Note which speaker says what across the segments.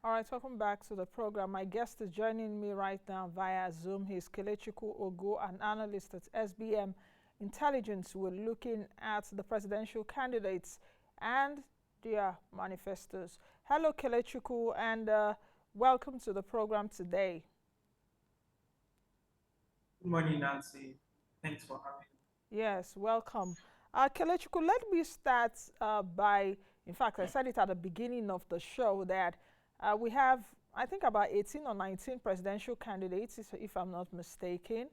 Speaker 1: All right, welcome back to the program. My guest is joining me right now via Zoom. He's Kelechukwu Ogu, an analyst at SBM Intelligence. We're looking at the presidential candidates and their manifestos. Hello, Kelechukwu, and welcome to the program today.
Speaker 2: Good morning, Nancy. Thanks for having me.
Speaker 1: Yes, welcome. Kelechukwu, let me start by, in fact, I said it at the beginning of the show that we have, I think, about 18 or 19 presidential candidates, if I'm not mistaken.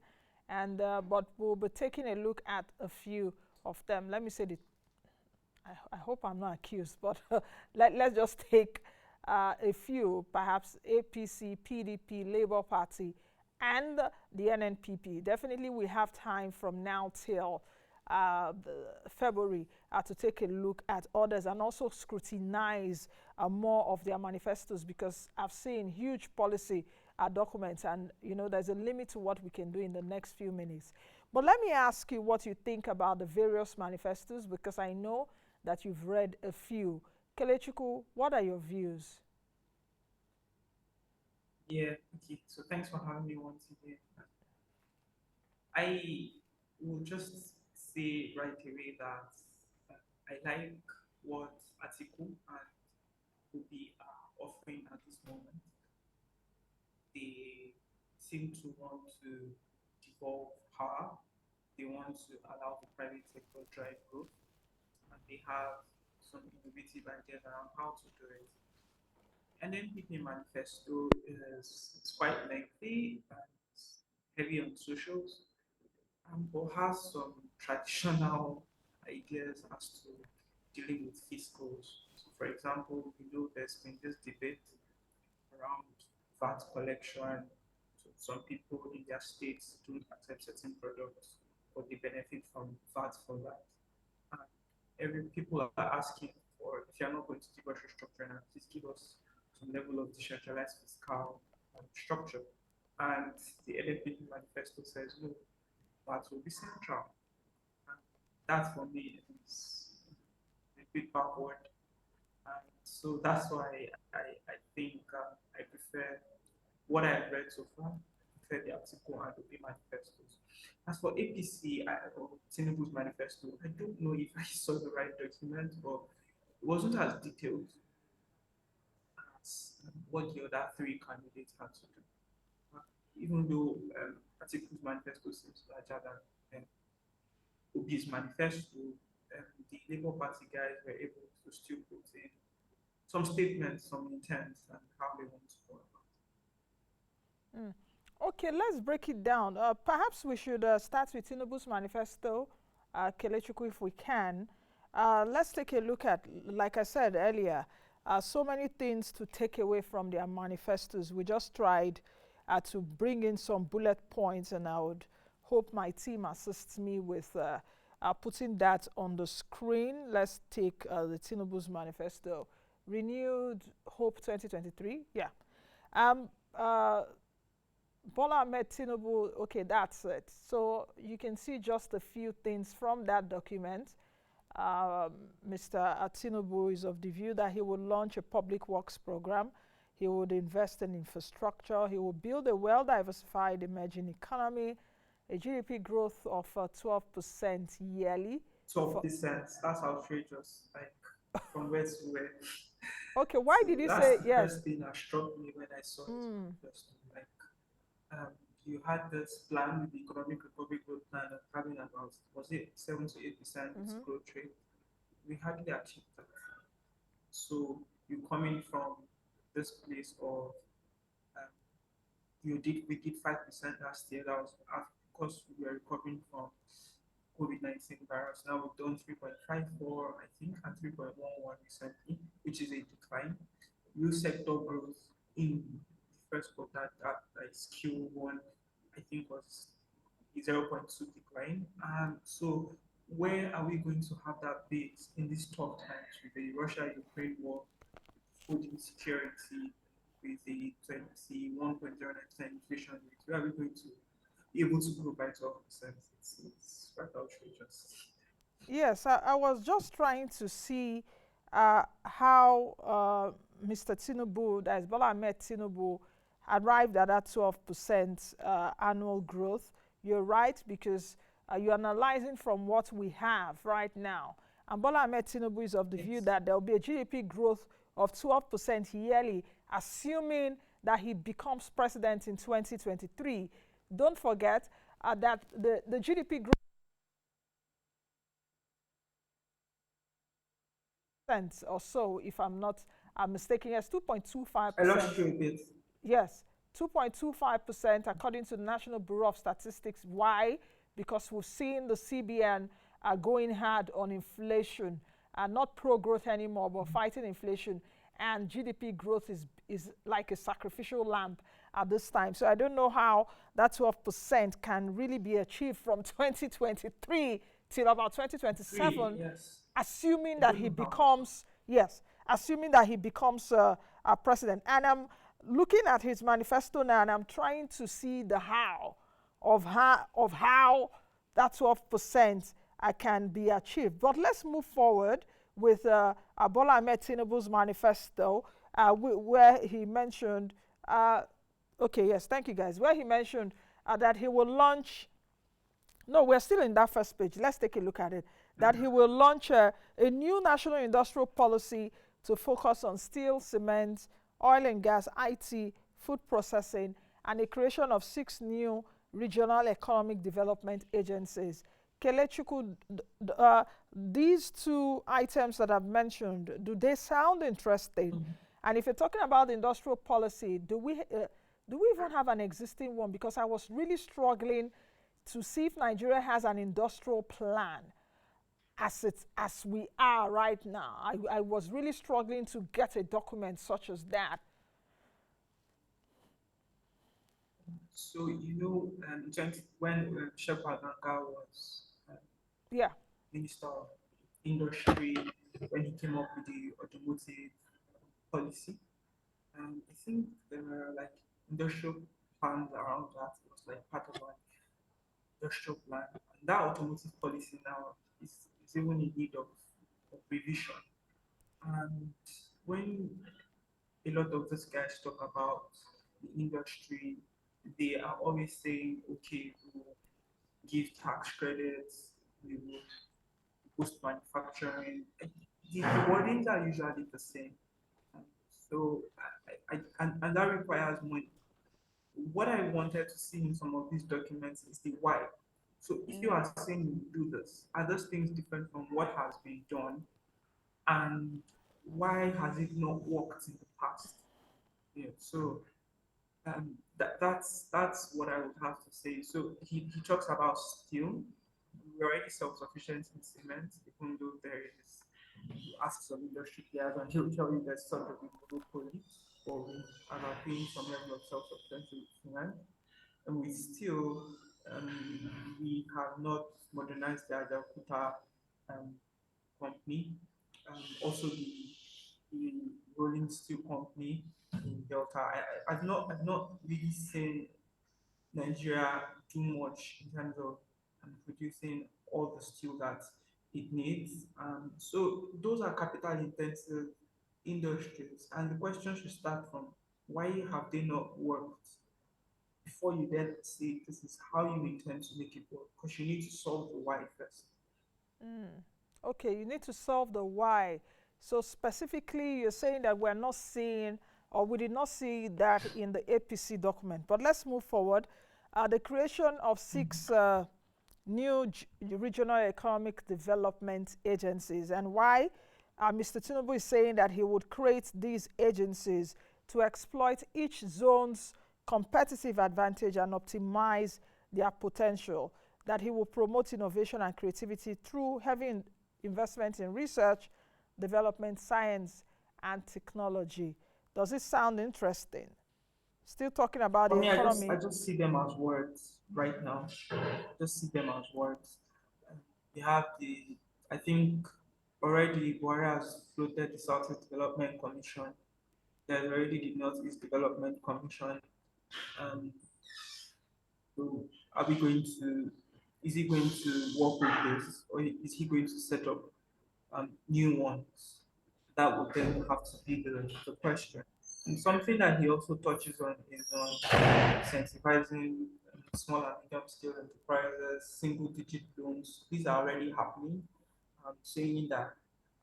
Speaker 1: And but we'll be taking a look at a few of them. Let me say the, I hope I'm not accused, but let's just take a few, perhaps APC, PDP, Labour Party, and the NNPP. Definitely, we have time from now till February to take a look at others and also scrutinize more of their manifestos, because I've seen huge policy documents, and there's a limit to what we can do in the next few minutes. But let me ask you what you think about the various manifestos, because I know that you've read a few. Kelechukwu, what are your views?
Speaker 2: Yeah, okay. So thanks for having me once again. I will just say right away that uh, I like what Atiku and Obi are offering at this moment. They seem to want to devolve power. They want to allow the private sector drive growth, and they have some innovative ideas around how to do it. And then NNPP manifesto is it's quite lengthy and it's heavy on socials, but has some traditional ideas as to dealing with fiscals. So, for example, we know there's been this debate around VAT collection. So some people in their states don't accept certain products, but they benefit from VAT for that. And every people are asking for, if you're not going to give us restructuring, at least give us some level of decentralized fiscal structure. And the LFP manifesto says no, that will be central. And that for me is a bit backward. And so that's why I think I prefer what I've read so far. I prefer the article and the manifestos. As for APC or Tinubu's manifesto, I don't know if I saw the right document, but it wasn't as detailed as what the other three candidates had to do. Uh, Even though Atiku's manifesto seems larger than Obi's manifesto, the Labour Party guys were able to still put in some statements, some intents, and how they want to go about.
Speaker 1: Mm. Okay, let's break it down. Perhaps we should start with Tinubu's manifesto, Kelechukwu, if we can. Let's take a look at, like I said earlier, so many things to take away from their manifestos. We just tried to bring in some bullet points, and I would hope my team assists me with putting that on the screen. Let's take the Tinubu's manifesto. Renewed Hope 2023. Yeah. Um, uh, Bola Ahmed Tinubu, okay, that's it. So you can see just a few things from that document. Mr. Tinubu is of the view that he will launch a public works program. He would invest in infrastructure. He will build a well-diversified emerging economy, a GDP growth of 12% yearly.
Speaker 2: Twelve
Speaker 1: For,
Speaker 2: percent. That's outrageous. Like from where to where.
Speaker 1: okay, why did
Speaker 2: So
Speaker 1: you
Speaker 2: that's
Speaker 1: say
Speaker 2: the
Speaker 1: yes?
Speaker 2: first thing that struck me when I saw his
Speaker 1: Mm,
Speaker 2: manifesto. Like um, you had this plan with the economic recovery growth plan of having about was it 7 to 8%
Speaker 1: mm-hmm.
Speaker 2: growth rate. We hardly achieved that. So you coming from this place of um, you did we did 5% last year. That was because we were recovering from COVID-19 virus. Now we've done 3.54, I think, and 3.11 recently, which is a decline. Real sector growth in the first quarter, that is Q1, I think was 0.2 decline. And so where are we going to have that base in these tough times with the Russia-Ukraine war, food insecurity, with the 21.09% inflation rate? Where are we going to be able to grow by 12%? It's quite outrageous.
Speaker 1: Yes, I was just trying to see. how Mr. Tinubu, that is Bola Ahmed Tinubu, arrived at that 12% annual growth. You're right, because you're analyzing from what we have right now. And Bola Ahmed Tinubu is of the view that there will be a GDP growth of 12% yearly, assuming that he becomes president in 2023. Don't forget that the GDP growth or so, if I'm not mistaken, yes, 2.25%.
Speaker 2: I lost you a bit.
Speaker 1: Yes, 2.25% according to the National Bureau of Statistics. Why? Because we've seen the CBN going hard on inflation, not pro-growth anymore, but fighting inflation. And GDP growth is like a sacrificial lamb at this time. So I don't know how that 12% can really be achieved from 2023 till about 2027,
Speaker 2: Yes.
Speaker 1: assuming that he becomes, yes, assuming that he becomes a president. And I'm looking at his manifesto now, and I'm trying to see the how of how that 12% can be achieved. But let's move forward with Bola Ahmed Tinubu's manifesto, where he mentioned, okay, yes, thank you guys, where he mentioned that he will launch, no, we're still in that first page. Let's take a look at it. That he will launch a new national industrial policy to focus on steel, cement, oil and gas, IT, food processing, and the creation of 6 new regional economic development agencies. Kelechukwu, these 2 items that I've mentioned, do they sound interesting? And if you're talking about industrial policy, do we even have an existing one? Because I was really struggling to see if Nigeria has an industrial plan as we are right now. I was really struggling to get a document such as that.
Speaker 2: So when Shepard Nanga was
Speaker 1: Yeah.
Speaker 2: Minister of Industry, when he came up with the automotive policy, I think there were like industrial plans around that. It was like part of an industrial plan. And that automotive policy now is even in need of revision. And when a lot of these guys talk about the industry, they are always saying, okay, we will give tax credits, we will boost manufacturing. The wordings are usually the same. So, and that requires money. What I wanted to see in some of these documents is the why. So, if you are saying you do this, are those things different from what has been done? And why has it not worked in the past? Yeah, so that's what I would have to say. So he talks about steel. We're already self-sufficient in cement, even though there is, you ask some industry players and he'll tell you there's sort of a monopoly, or we are paying some level of self-sufficiency with cement. And with steel, we have not modernized the Ajakuta um, company, also the rolling steel company in Delta. I've not really seen Nigeria do much in terms of producing all the steel that it needs. So those are capital intensive industries, and the question should start from why have they not worked before you then say this is how you intend to make it work, because you need to solve the why first.
Speaker 1: Okay, you need to solve the why. So specifically, you're saying that we're not seeing, or we did not see that in the APC document. But let's move forward. The creation of 6 new regional economic development agencies, and why Mr. Tinubu is saying that he would create these agencies to exploit each zone's competitive advantage and optimize their potential, that he will promote innovation and creativity through heavy investment in research, development, science, and technology. Does it sound interesting? Still talking about
Speaker 2: For
Speaker 1: the
Speaker 2: me, I
Speaker 1: economy.
Speaker 2: just see them as words right now. Just see them as words. They have I think already Buhari has floated the Southeast Development Commission. There's already the Northeast Development Commission. Um, so are we going to, is he going to work with this, or is he going to set up new ones? That would then have to be the question. And something that he also touches on is on incentivizing small and medium scale enterprises, single digit loans. These are already happening. Saying that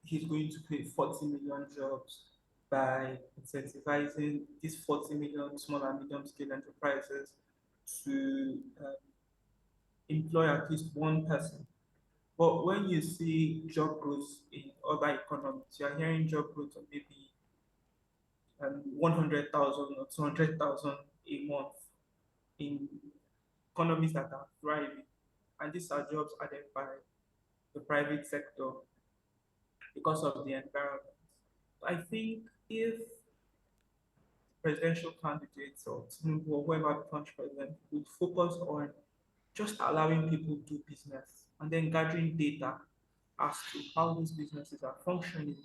Speaker 2: he's going to create 40 million jobs by incentivizing these 40 million small and medium scale enterprises to employ at least one person. But when you see job growth in other economies, you are hearing job growth of maybe 100,000 or 200,000 a month in economies that are thriving. And these are jobs added by the private sector because of the environment. I think if presidential candidates or Tinubu or whoever becomes president would focus on just allowing people to do business and then gathering data as to how these businesses are functioning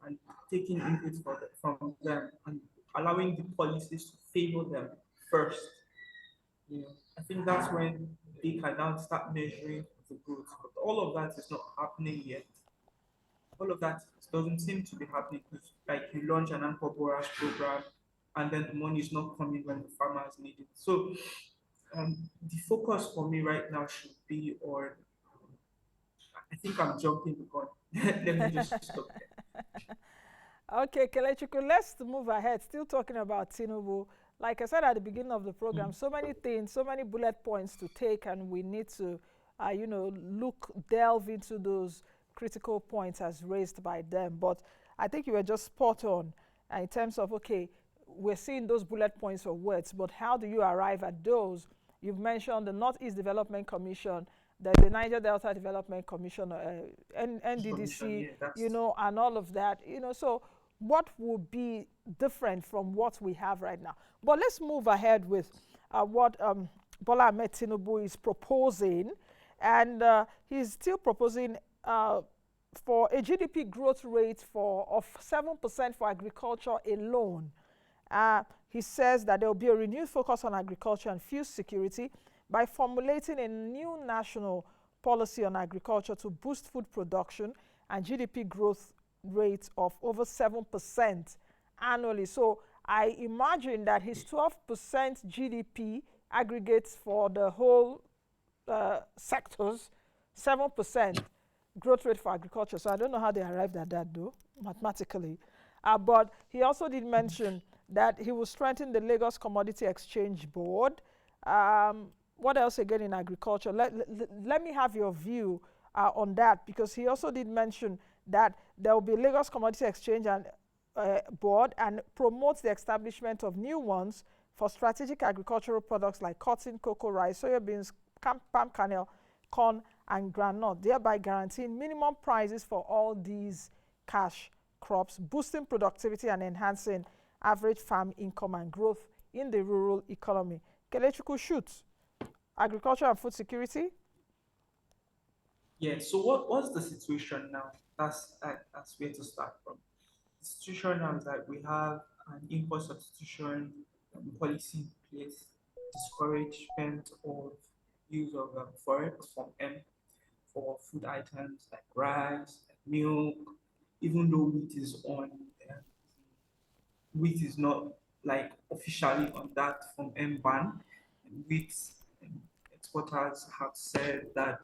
Speaker 2: and taking input from them and allowing the policies to favor them first. I think that's when they can now start measuring the growth. But all of that is not happening yet. All of that doesn't seem to be happening because, like, you launch an anchor borrowers program and then the money is not coming when the farmers need it. So, the focus for me right now should be on. I think I'm jumping the gun. Let me just stop there.
Speaker 1: Okay, Kelechukwu, let's move ahead. Still talking about Tinubu. Like I said at the beginning of the program, so many things, so many bullet points to take, and we need to, delve into those critical points as raised by them. But I think you were just spot on in terms of, okay, we're seeing those bullet points or words, but how do you arrive at those? You've mentioned the Northeast Development Commission, there's the Niger Delta Development Commission,
Speaker 2: Commission,
Speaker 1: NDDC,
Speaker 2: yeah, that's
Speaker 1: and all of that, so what would be different from what we have right now? But let's move ahead with what Bola Ahmed Tinubu is proposing. And he's still proposing for a GDP growth rate of 7% for agriculture alone. He says that there will be a renewed focus on agriculture and food security by formulating a new national policy on agriculture to boost food production and GDP growth rate of over 7% annually. So I imagine that his 12% GDP aggregates for the whole sectors, 7% growth rate for agriculture. So I don't know how they arrived at that though, mathematically. But he also did mention that he will strengthen the Lagos Commodity Exchange Board. What else again in agriculture? Let me have your view on that, because he also did mention that there will be Lagos Commodity Exchange and Board, and promotes the establishment of new ones for strategic agricultural products like cotton, cocoa, rice, soya beans, palm kernel, corn, and groundnut, thereby guaranteeing minimum prices for all these cash crops, boosting productivity and enhancing average farm income and growth in the rural economy. Kelechukwu, shoot. Agriculture and food security.
Speaker 2: yeah. So what's the situation now? That's where to start from. The situation now is that we have an import substitution policy in place, discouragement of use of forex from M for food items like rice, like milk, even though wheat is not like officially on that from M ban. Wheat exporters have said that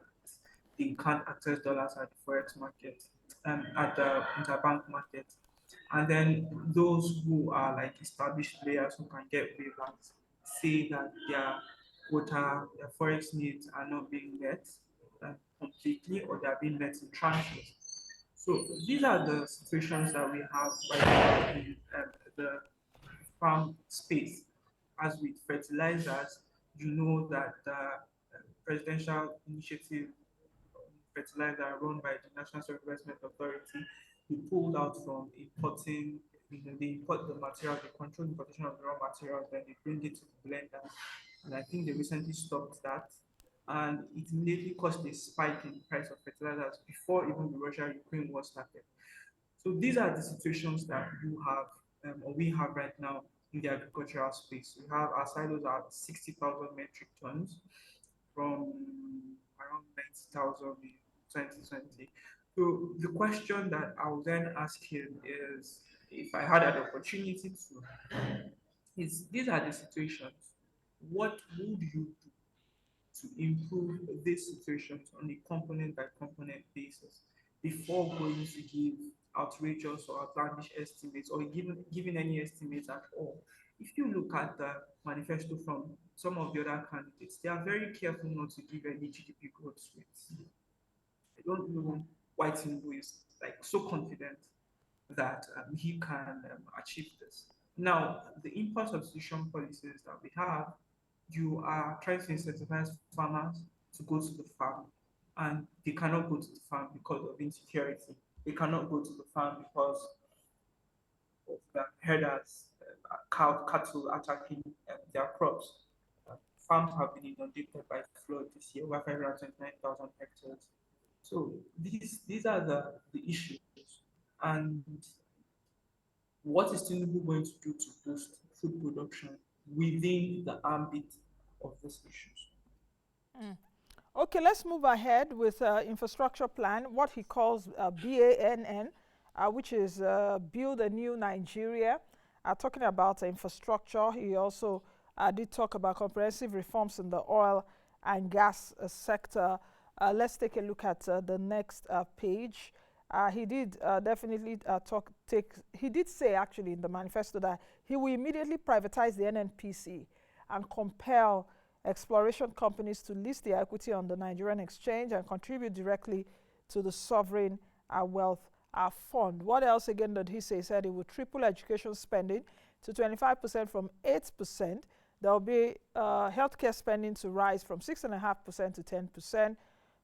Speaker 2: they can't access dollars at the forex market and at the interbank market. And then those who are like established players who can get waivers say that their forex needs are not being met completely, or they are being met in tranches. So these are the situations that we have right now in the farm space. As with fertilizers, you know that the presidential initiative fertilizer run by the National Soil Investment Authority, they pulled out from importing, they import the material, they control the importation of the raw materials, then they bring it to the blender. And I think they recently stopped that. And it immediately caused a spike in the price of fertilizers before even the Russia-Ukraine war started. So these are the situations that you have, or we have right now in the agricultural space. We have our silos at 60,000 metric tons from around 90,000 in 2020. So the question that I will then ask him is, if I had an opportunity to, is these are the situations. What would you do to improve these situations on a component by component basis before going to give outrageous or outlandish estimates or giving any estimates at all? If you look at the manifesto from some of the other candidates, they are very careful not to give any GDP growth rates. I don't know why Tinubu is like so confident that he can achieve this. Now, the import substitution policies that we have, you are trying to incentivize farmers to go to the farm, and they cannot go to the farm because of insecurity. They cannot go to the farm because of the herders, cattle attacking their crops. Farms have been inundated by flood this year, over 529,000 hectares. So these are the issues. And what is Tinubu going to do to boost food production within the ambit of these issues?
Speaker 1: Okay, let's move ahead with infrastructure plan, what he calls BANN, which is Build a New Nigeria. Talking about infrastructure, he also did talk about comprehensive reforms in the oil and gas sector. Let's take a look at the next page. He did definitely he did say actually in the manifesto that he will immediately privatize the NNPC and compel exploration companies to list their equity on the Nigerian exchange and contribute directly to the sovereign wealth fund. What else again did he say? He said he would triple education spending to 25% from 8%. There will be healthcare spending to rise from 6.5% to 10%,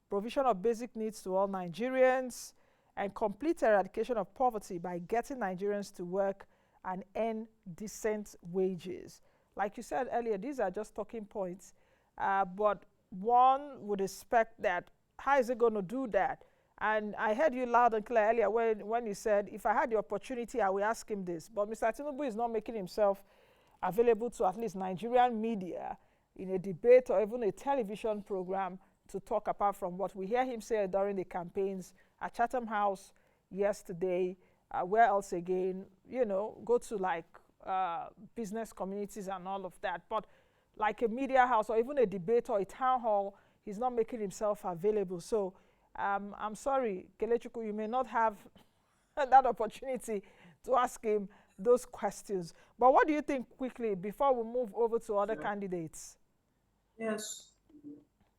Speaker 1: provision of basic needs to all Nigerians, and complete eradication of poverty by getting Nigerians to work and earn decent wages. Like you said earlier, these are just talking points, but one would expect that, how is it going to do that? And I heard you loud and clear earlier when you said, if I had the opportunity, I would ask him this. But Mr. Tinubu is not making himself available to at least Nigerian media in a debate or even a television program to talk, apart from what we hear him say during the campaigns at Chatham House yesterday. Where else again? You know, go to like business communities and all of that. But like a media house or even a debate or a town hall, he's not making himself available. So I'm sorry, Kelechukwu, you may not have that opportunity to ask him those questions. But what do you think quickly before we move over to other
Speaker 2: Sure.
Speaker 1: candidates?
Speaker 2: Yes.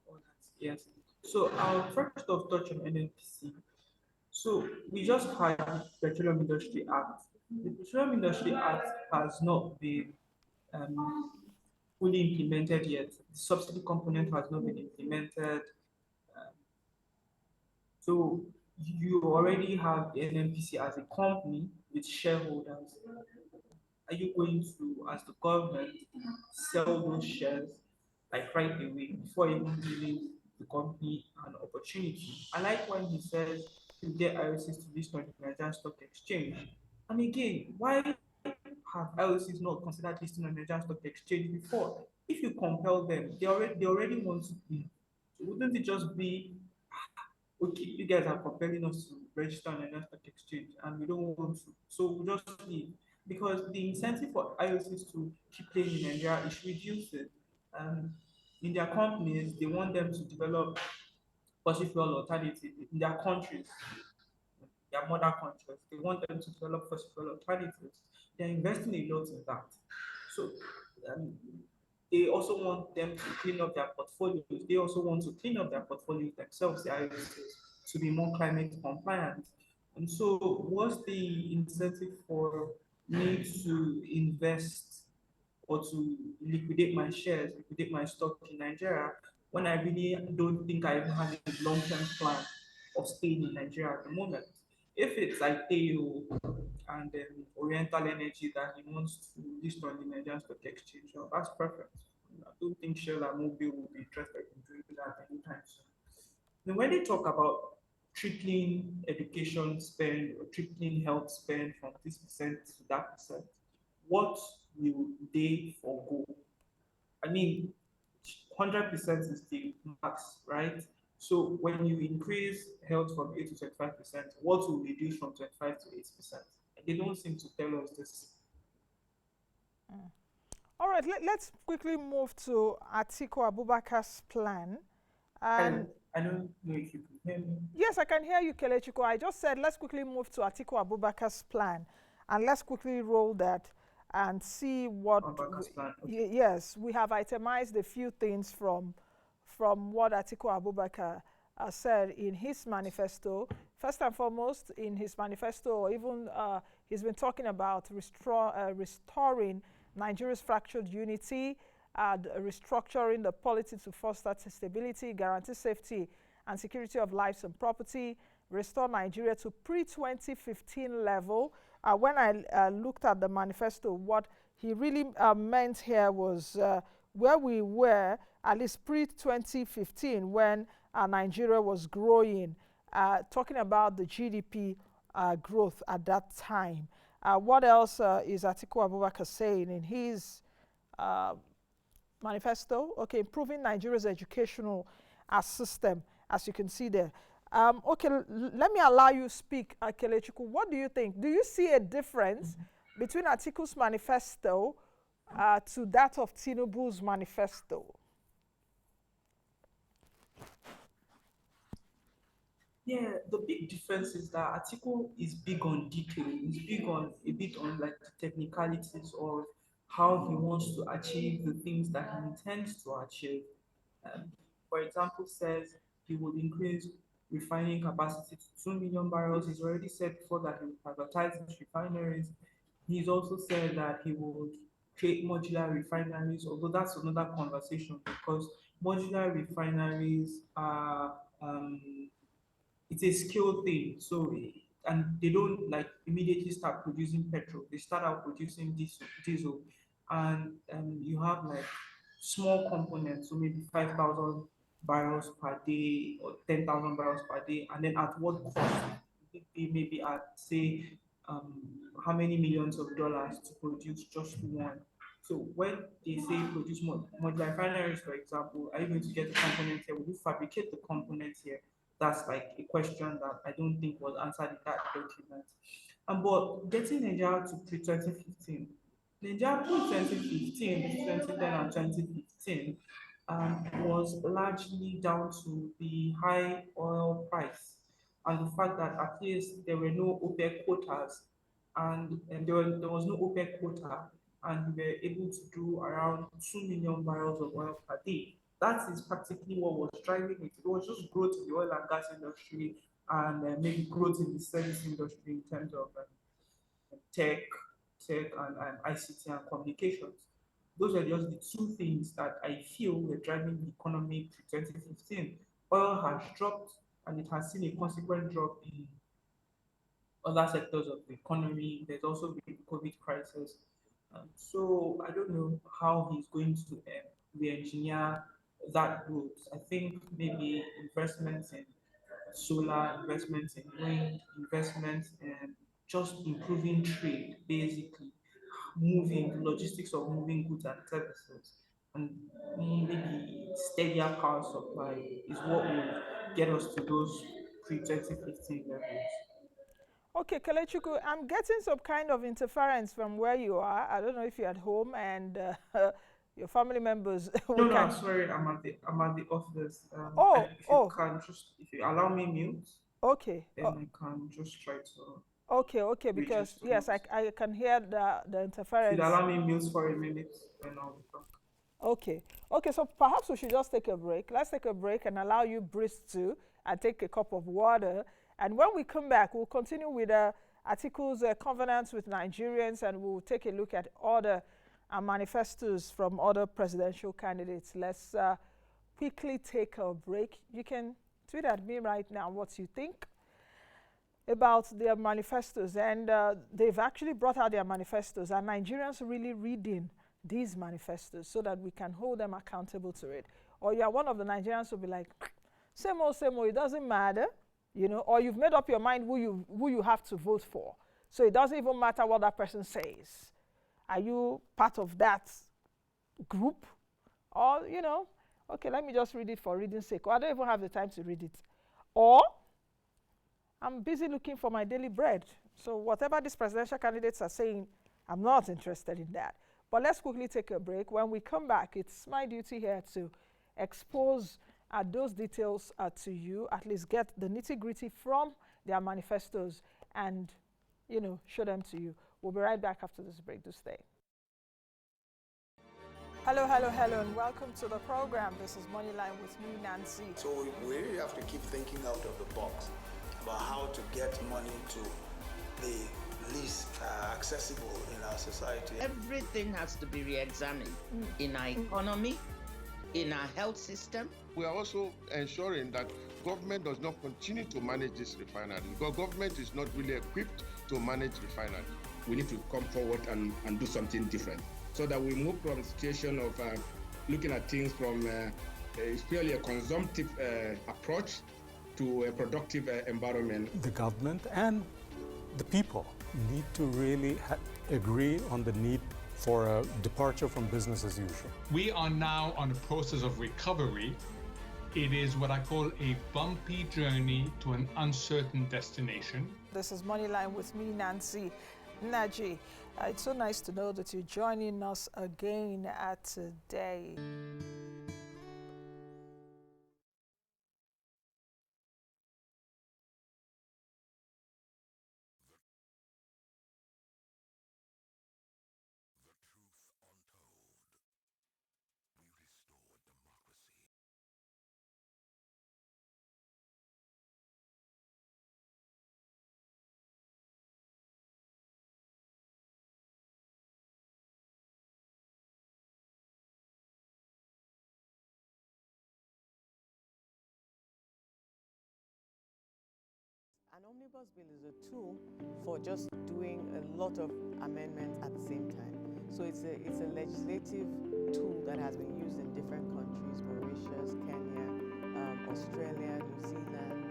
Speaker 2: All that, yes. So I'll first off touch on NNPC. So we just had the Petroleum Industry Act. The Petroleum Industry Act has not been um, fully implemented yet. The subsidy component has not been implemented. Um, so you already have the NNPC as a company with shareholders. Are you going to, as the government, sell those shares like right away before even giving the company an opportunity? I like when he says you get IOCs to list on the Nigerian Stock Exchange. And again, why have IOCs not considered listing on the Nigerian Stock Exchange before? If you compel them, they already want to be. So wouldn't it just be, okay, you guys are compelling us to register on the Nigerian Stock Exchange and we don't want to. So we'll just leave. Because the incentive for IOCs to keep playing in Nigeria is reducing. Um, in their companies, they want them to develop fossil fuel alternatives in their countries, their mother countries. They want them to develop fossil fuel alternatives. They're investing a lot in that. So um, they also want them to clean up their portfolios. They also want to clean up their portfolios themselves, the IOCs, to be more climate compliant. And so, what's the incentive for me to invest or to liquidate my shares, liquidate my stock in Nigeria when I really don't think I even have a long term plan of staying in Nigeria at the moment? If it's like Teo and Oriental Energy that he wants to list on the Nigerian Stock Exchange, well, that's perfect. I don't think Shell and Mobil will be interested in doing that anytime soon. Then when they talk about tripling education spend or tripling health spend from this percent to that percent, what will they forego? I mean, 100% is the max, right? So when you increase health from 8 to 25%, what will reduce from 25 to 8%? They don't seem to tell us this.
Speaker 1: All right, let's quickly move to Atiku Abubakar's plan. And
Speaker 2: I don't know if you can hear me.
Speaker 1: yes, I can hear you, Kelechukwu. I just said let's quickly move to Atiku Abubakar's plan, and let's quickly roll that and see what.
Speaker 2: Abubakar plan. Okay.
Speaker 1: Yes, we have itemized a few things from what Atiku Abubakar said in his manifesto. First and foremost, in his manifesto, or even he's been talking about restoring Nigeria's fractured unity, restructuring the polity to foster stability, guarantee safety and security of lives and property, restore Nigeria to pre-2015 level. When I looked at the manifesto, what he really meant here was where we were, at least pre-2015, when Nigeria was growing, talking about the GDP growth at that time. What else is Atiku Abubakar saying in his manifesto? Okay, improving Nigeria's educational system, as you can see there. Okay, let me allow you speak, Kelechukwu. What do you think? Do you see a difference between Atiku's manifesto to that of Tinubu's manifesto?
Speaker 2: Yeah, the big difference is that Atiku is big on detail. He's big on a bit on like the technicalities of how he wants to achieve the things that he intends to achieve. For example, says he would increase refining capacity to 2 million barrels. He's already said before that he would privatize his refineries. He's also said that he would create modular refineries, although that's another conversation because modular refineries are it's a skill thing. So and they don't like immediately start producing petrol. They start out producing diesel, and you have like small components, so maybe 5,000 barrels per day or 10,000 barrels per day, and then at what cost? Maybe at say um, how many millions of dollars to produce just one. So when they say produce modular refineries, for example, are you going to get the components here? Will you fabricate the components here? That's like a question that I don't think was answered in that document. But getting Nigeria to pre 2015, Nigeria pre 2015, 2010 and 2015 was largely down to the high oil price and the fact that at least there were no OPEC quotas and there was no OPEC quota and we were able to do around 2 million barrels of oil per day. That is practically what was driving it. It was just growth in the oil and gas industry and maybe growth in the service industry in terms of tech, and ICT and communications. Those are just the two things that I feel were driving the economy to 2015. Oil has dropped and it has seen a consequent drop in other sectors of the economy. There's also been the COVID crisis. So I don't know how he's going to re-engineer that growth. I think maybe investments in solar, investments in wind, investments in just improving trade, basically moving the logistics of moving goods and services, and maybe steadier power supply is what will get us to those pre-2015 levels.
Speaker 1: Okay, Kelechukwu, I'm getting some kind of interference from where you are. I don't know if you're at home and your family members.
Speaker 2: No,
Speaker 1: We
Speaker 2: no, I'm
Speaker 1: can.
Speaker 2: sorry. I'm at the office. And
Speaker 1: Oh,
Speaker 2: if you
Speaker 1: oh,
Speaker 2: can just, if you allow me mute,
Speaker 1: okay.
Speaker 2: then I can just try to
Speaker 1: Okay, okay,
Speaker 2: reduce
Speaker 1: because
Speaker 2: the
Speaker 1: yes,
Speaker 2: noise.
Speaker 1: I can hear the
Speaker 2: If you'd
Speaker 1: interference.
Speaker 2: allow me mute for a minute, then I'll be back.
Speaker 1: Okay, okay, so perhaps we should just take a break. Let's take a break and allow you breathe too and take a cup of water. And when we come back, we'll continue with articles, covenants with Nigerians, and we'll take a look at other manifestos from other presidential candidates. Let's quickly take a break. You can tweet at me right now what you think about their manifestos, and they've actually brought out their manifestos. Are Nigerians really reading these manifestos so that we can hold them accountable to it? Or you are one of the Nigerians who will be like, same old, it doesn't matter, you know, or you've made up your mind who you have to vote for. So it doesn't even matter what that person says. Are you part of that group? Or, you know, okay, let me just read it for reading's sake, or I don't even have the time to read it. Or I'm busy looking for my daily bread. So whatever these presidential candidates are saying, I'm not interested in that. But let's quickly take a break. When we come back, it's my duty here to expose those details to you, at least get the nitty-gritty from their manifestos and, show them to you. We'll be right back after this break. Do stay. Hello, hello, hello, and welcome to the program. This is Moneyline with me, Nancy.
Speaker 3: So we really have to keep thinking out of the box about how to get money to the least accessible in our society.
Speaker 4: Everything has to be re-examined in our economy, in our health system.
Speaker 5: We are also ensuring that government does not continue to manage this refinery, because government is not really equipped to manage refinery.
Speaker 6: We need to come forward and do something different, so that we move from a situation of looking at things from it's purely a consumptive approach to a productive environment.
Speaker 7: The government and the people need to really agree on the need for a departure from business as usual.
Speaker 8: We are now on a process of recovery. It is what I call a bumpy journey to an uncertain destination.
Speaker 1: This is Moneyline with me, Nancy Naji. It's so nice to know that you're joining us again today.
Speaker 9: An omnibus bill is a tool for just doing a lot of amendments at the same time. So it's a legislative tool that has been used in different countries: Mauritius, Kenya, Australia, New Zealand.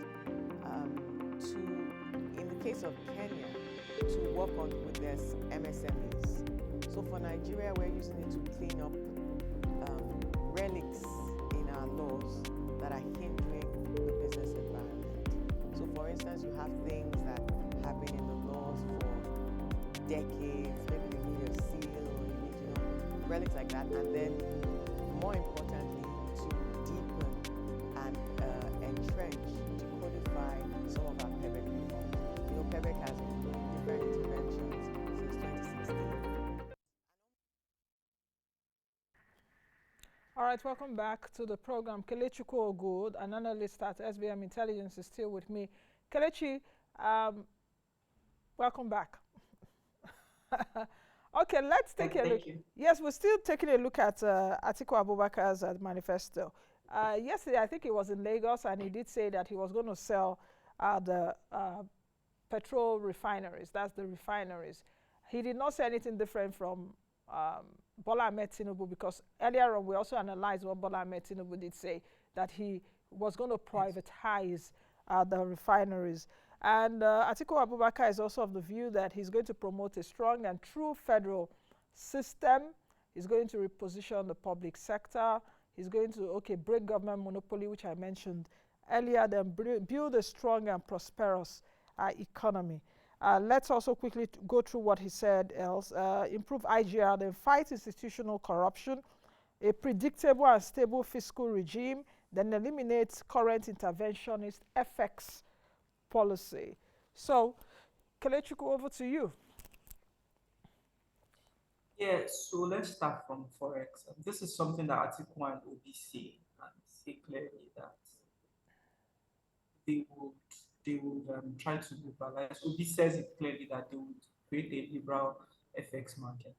Speaker 9: In the case of Kenya, to work on with their MSMEs. So for Nigeria, we're using it to clean up relics in our laws that are hindering the business environment. So for instance, you have things that have been in the laws for decades, maybe you need a seal or you need, relics like that, and then more importantly, to deepen and entrench, to codify some of our PEBEC reforms. PEBEC has been doing different interventions since 2016.
Speaker 1: All right, welcome back to the program. Kelechukwu Ogu, an analyst at SBM Intelligence, is still with me. Kelechi, welcome back. Okay, let's take a look. Yes, we're still taking a look at Atiku Abubakar's manifesto. Yesterday, I think he was in Lagos, and he did say that he was going to sell the petrol refineries. That's the refineries. He did not say anything different from Bola Ahmed Tinubu, because earlier on we also analyzed what Bola Ahmed Tinubu did say, that he was going to privatize the refineries. And Atiku Abubakar is also of the view that he's going to promote a strong and true federal system. He's going to reposition the public sector. He's going to, break government monopoly, which I mentioned earlier, then build a strong and prosperous economy. Let's also quickly go through what he said else. Improve IGR, then fight institutional corruption, a predictable and stable fiscal regime, then eliminate current interventionist FX policy. So, Kelechukwu, over to you.
Speaker 2: Yeah, so let's start from Forex. This is something that Atiku and Obi say, and say clearly that they would try to liberalize. Obi says it clearly that they would create a liberal FX market.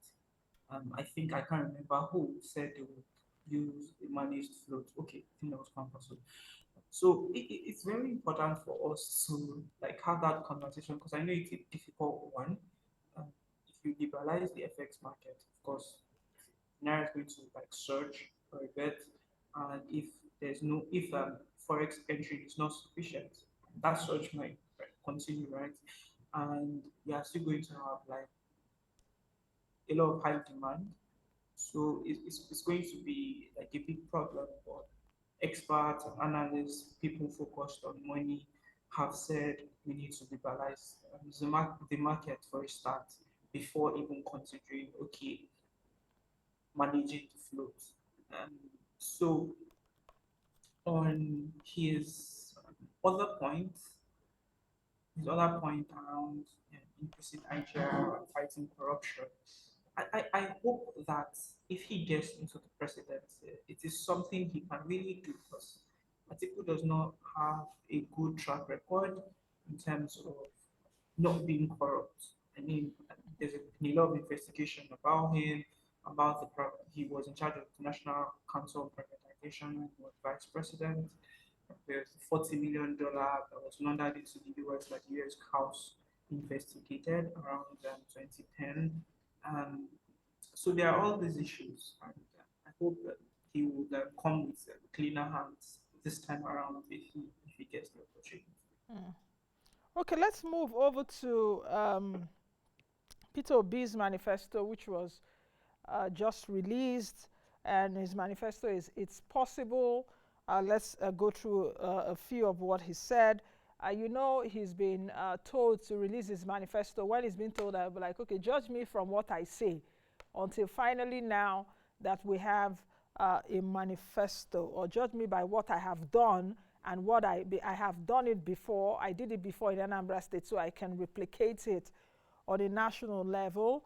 Speaker 2: I think I can't remember who said they would use a managed float. Okay, I think that was Kwankwaso. So it's very important for us to have that conversation, because I know it's a difficult one. If you liberalize the FX market, of course, Naira is going to surge for a bit, and if forex entry is not sufficient, that surge might continue, right? And we are still going to have a lot of high demand, So it's going to be like a big problem. But experts, analysts, people focused on money have said we need to liberalize the market for a start before even considering, okay, managing the float. Um, so on other point, his other point around increasing Nigeria and fighting corruption, I hope that if he gets into the presidency, it is something he can really do because Atiku does not have a good track record in terms of not being corrupt. I mean, been a lot of investigation about him, about he was in charge of the National Council on Privatization when he was vice president. There's $40 million that was laundered into the US by the US House investigated around 2010. Um, so there are all these issues, and I hope that he will come with cleaner hands this time around if he gets the opportunity.
Speaker 1: Okay, let's move over to Peter Obi's manifesto, which was just released, and his manifesto is "It's possible." Let's go through a few of what he said. You know, he's been told to release his manifesto. When he's been told, I'll be like, okay, judge me from what I say, until finally now that we have a manifesto, or judge me by what I have done and what I have done it before. I did it before in Anambra State, so I can replicate it on a national level.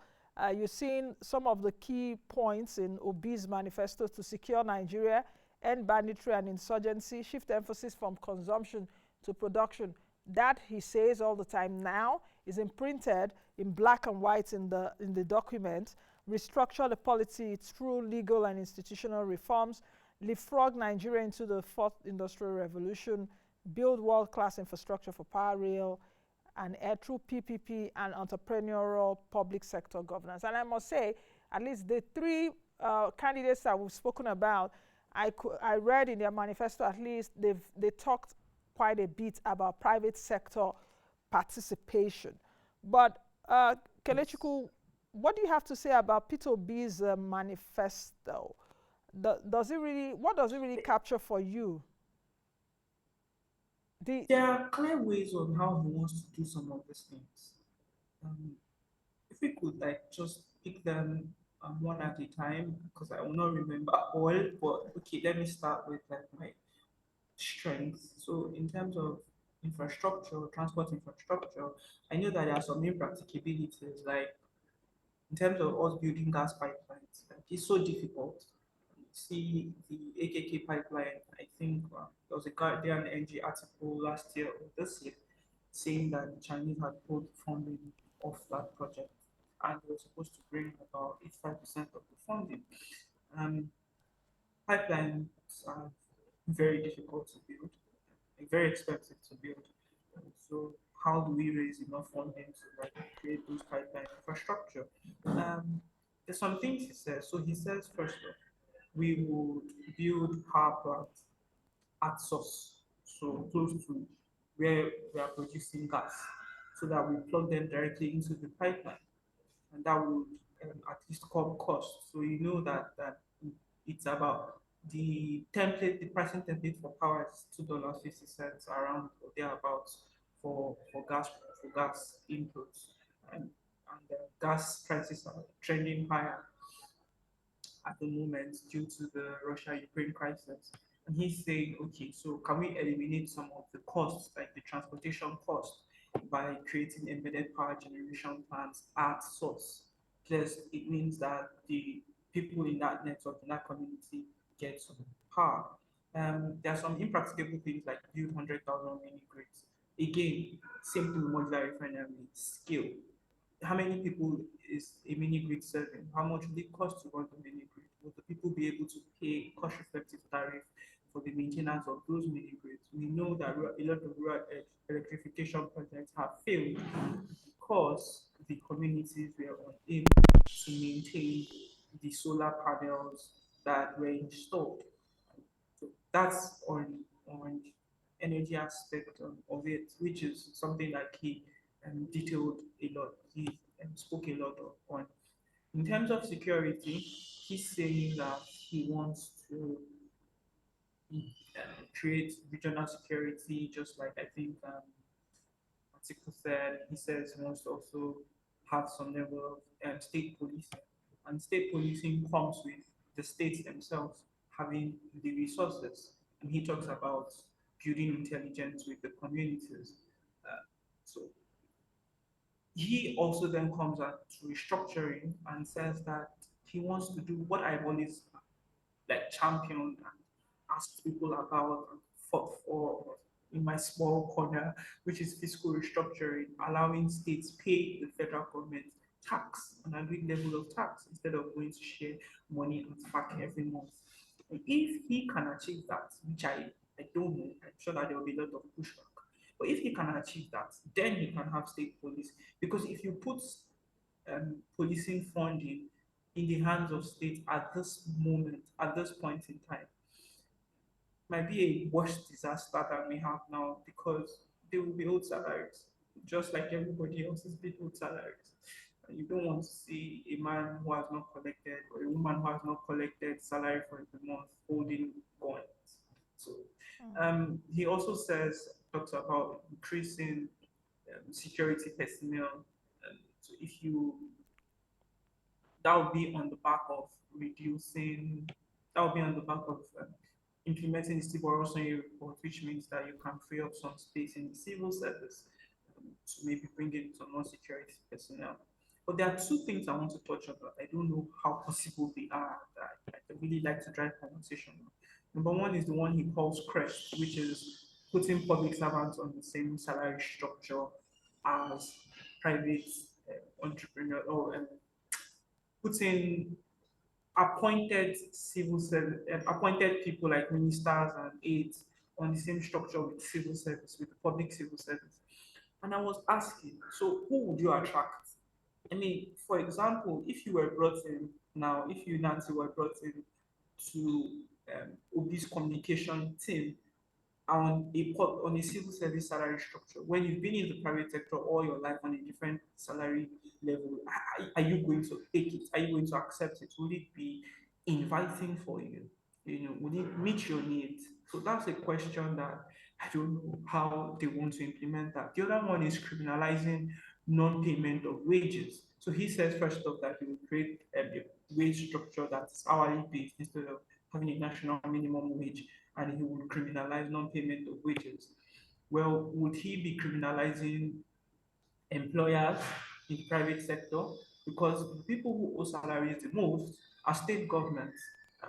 Speaker 1: You've seen some of the key points in Obi's manifesto: to secure Nigeria, end banditry and insurgency, shift emphasis from consumption to production. That, he says all the time now, is imprinted in black and white in the document. Restructure the polity through legal and institutional reforms, leapfrog Nigeria into the fourth industrial revolution, build world-class infrastructure for power, rail, and air through PPP and entrepreneurial public sector governance. And I must say, at least the three candidates that we've spoken about, I read in their manifesto, at least they talked quite a bit about private sector participation. But Kelechukwu, what do you have to say about Peter Obi's manifesto? What does it really capture for you?
Speaker 2: There are clear ways on how he wants to do some of these things. If we could just pick them one at a time, because I will not remember all, but okay, let me start with my strengths. So in terms of infrastructure, transport infrastructure, I know that there are some impracticabilities, like in terms of us building gas pipelines. It's so difficult. See the AKK pipeline. I think there was a Guardian NG article last year or this year saying that the Chinese had pulled funding off that project, and they were supposed to bring about 85% of the funding. Um, Pipelines are very difficult to build, very expensive to build. So how do we raise enough funding to create those pipeline infrastructure? There's some things he says. So he says, first off, we would build power plants at source, so close to where we are producing gas, so that we plug them directly into the pipeline, and that would at least cut costs. So you know that it's about the template, the pricing template for power is $2.50 around or thereabouts for gas inputs, and gas prices are trending higher at the moment due to the Russia-Ukraine crisis. And he's saying, okay, so can we eliminate some of the costs, like the transportation cost, by creating embedded power generation plants at source? Plus, it means that the people in that network, in that community, get some power. There are some impracticable things like build 100,000 mini grids. Again, same thing with modular refinery, scale. How many people is a mini grid serving? How much will it cost to run the mini grid? Will the people be able to pay cost-effective tariff for the maintenance of those mini grids? We know that a lot of rural electrification projects have failed because the communities were unable to maintain the solar panels that were installed. So that's on energy aspect of it, which is something like he detailed a lot. He spoke a lot on. In terms of security, he's saying that he wants to create regional security, just like I think Atiku said. He says he wants to also have some level of state policing. And state policing comes with the states themselves having the resources. And he talks about building intelligence with the communities. So he also then comes at restructuring and says that he wants to do what I've always like championed and asked people about and fought for in my small corner, which is fiscal restructuring, allowing states pay the federal government tax, an agreed level of tax, instead of going to share money and FAC every month. And if he can achieve that, which I don't know, I'm sure that there will be a lot of pushback. But if he can achieve that, then he can have state police. Because if you put policing funding in the hands of states at this moment, at this point in time, might be a worse disaster than we have now because they will be owed salaries, just like everybody else is being owed salaries. And you don't want to see a man who has not collected or a woman who has not collected salary for the month holding guns. So he also talks about increasing security personnel. So if you that will be on the back of reducing, that will be on the back of implementing the Steve Orosanye report, which means that you can free up some space in the civil service to maybe bring in some more security personnel. But there are two things I want to touch on that I don't know how possible they are that I really like to drive conversation on. Number one is the one he calls CREST, which is putting public servants on the same salary structure as private entrepreneur or putting appointed civil service, appointed people like ministers and aides on the same structure with civil service, with the public civil service. And I was asking, so who would you attract? I mean, for example, if you were brought in now, if you, Nancy, were brought in to Obi's communication team on a civil service salary structure, when you've been in the private sector all your life on a different salary level, are you going to take it? Are you going to accept it? Will it be inviting for you? You know, will it meet your needs? So that's a question that I don't know how they want to implement that. The other one is criminalizing non-payment of wages. So he says first off that he will create a wage structure that's hourly based instead of having a national minimum wage, and he would criminalize non-payment of wages. Well, would he be criminalizing employers in the private sector? Because the people who owe salaries the most are state governments.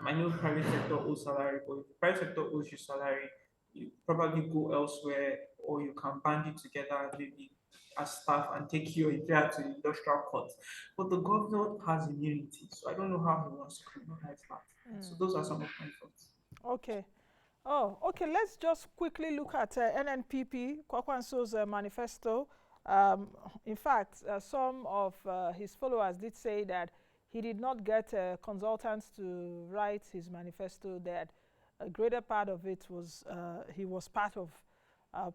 Speaker 2: I know the private sector owes salary, but if the private sector owes you salary, you probably go elsewhere or you can band it together maybe as staff and take your employer to the industrial court. But the government has immunity, so I don't know how he wants to criminalize that. So those are some of my thoughts.
Speaker 1: Okay. Oh, okay. Let's just quickly look at NNPP, Kwakwanso's manifesto. In fact, some of his followers did say that he did not get consultants to write his manifesto, that a greater part of it was he was part of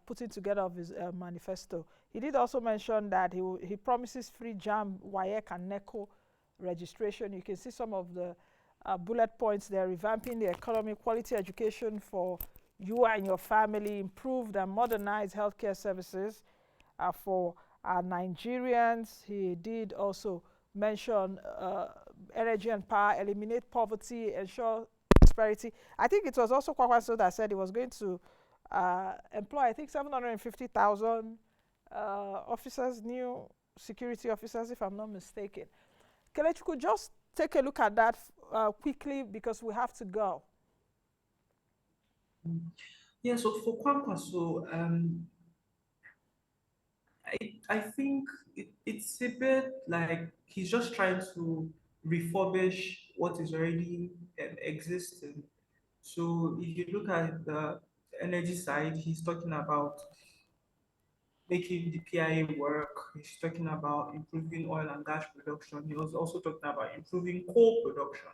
Speaker 1: putting together of his manifesto. He did also mention that he promises free JAM, WAEC, and NECO registration. You can see some of the bullet points there: revamping the economy, quality education for you and your family, improved and modernized healthcare services for Nigerians. He did also mention energy and power, eliminate poverty, ensure prosperity. I think it was also Kwakwanso that said he was going to employ, I think, 750,000 officers, new security officers, if I'm not mistaken. Kelechukwu, just take a look at that quickly because we have to go.
Speaker 2: Yeah, so for Kwankwaso, I think it's a bit like he's just trying to refurbish what is already existing. So if you look at the energy side, he's talking about making the PIA work. He's talking about improving oil and gas production. He was also talking about improving coal production.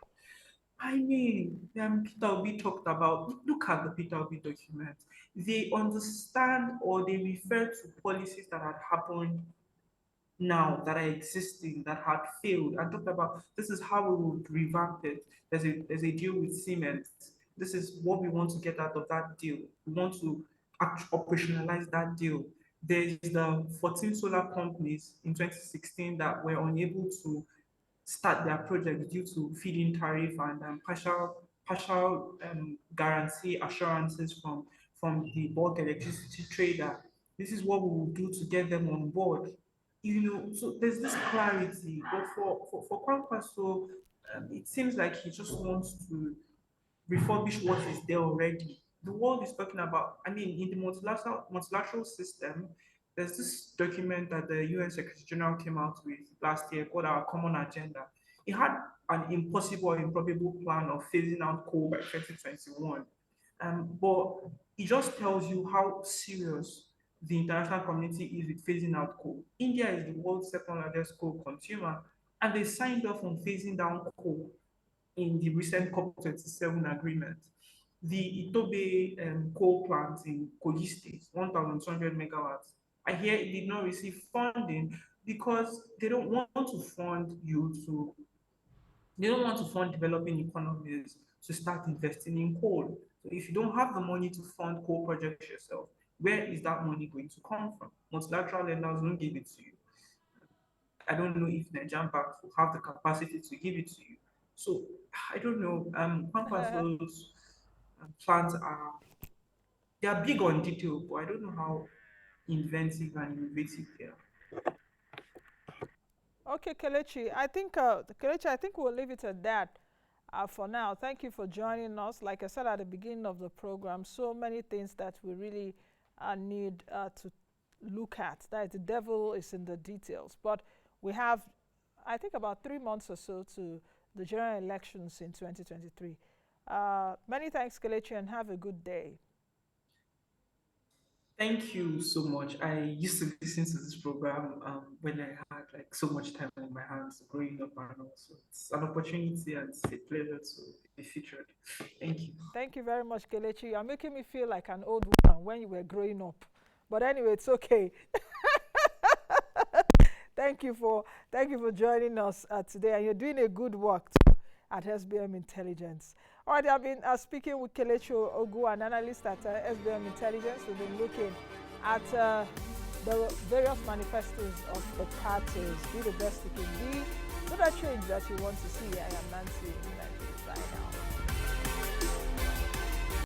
Speaker 2: I mean, Peter Obi talked about, look at the Peter Obi document. They understand or they refer to policies that had happened now that are existing that had failed and talked about this is how we would revamp it. There's a deal with Siemens. This is what we want to get out of that deal. We want to operationalize that deal. There's the 14 solar companies in 2016 that were unable to start their project due to feed-in tariff and partial guarantee assurances from the bulk electricity trader. This is what we will do to get them on board. So there's this clarity, but for Kwankwaso, it seems like he just wants to refurbish what is there already. The world is talking about, I mean, in the multilateral system, there's this document that the UN Secretary General came out with last year called Our Common Agenda. It had an impossible or improbable plan of phasing out coal by 2021. But it just tells you how serious the international community is with phasing out coal. India is the world's second largest coal consumer, and they signed off on phasing down coal in the recent COP27 agreement. The Itobe coal plant in Kogi State, 1,200 megawatts, I hear it did not receive funding because they don't want to fund they don't want to fund developing economies to start investing in coal. So if you don't have the money to fund coal projects yourself, where is that money going to come from? Multilateral lenders won't give it to you. I don't know if Nigerian banks will have the capacity to give it to you. So I don't know. Pampa's plans they are big on detail, but I don't know how inventive and innovative they are.
Speaker 1: Okay, Kelechi, I think we'll leave it at that for now. Thank you for joining us. Like I said at the beginning of the program, so many things that we really need to look at. That the devil is in the details. But we have, I think, about 3 months or so to the general elections in 2023. Many thanks, Kelechi, and have a good day.
Speaker 2: Thank you so much. I used to listen to this program when I had like so much time on my hands growing up, and also it's an opportunity and it's a pleasure to be featured. Thank you.
Speaker 1: Thank you very much, Kelechi. You're making me feel like an old woman when you were growing up. But anyway, it's okay. Thank you for joining us today, and you're doing a good work too at SBM Intelligence. All right, I've been speaking with Kelechukwu Ogu, an analyst at SBM Intelligence. We've been looking at the various manifestos of the parties. Be the best you can be. Do that change that you want to see. I am Nancy. Bye now.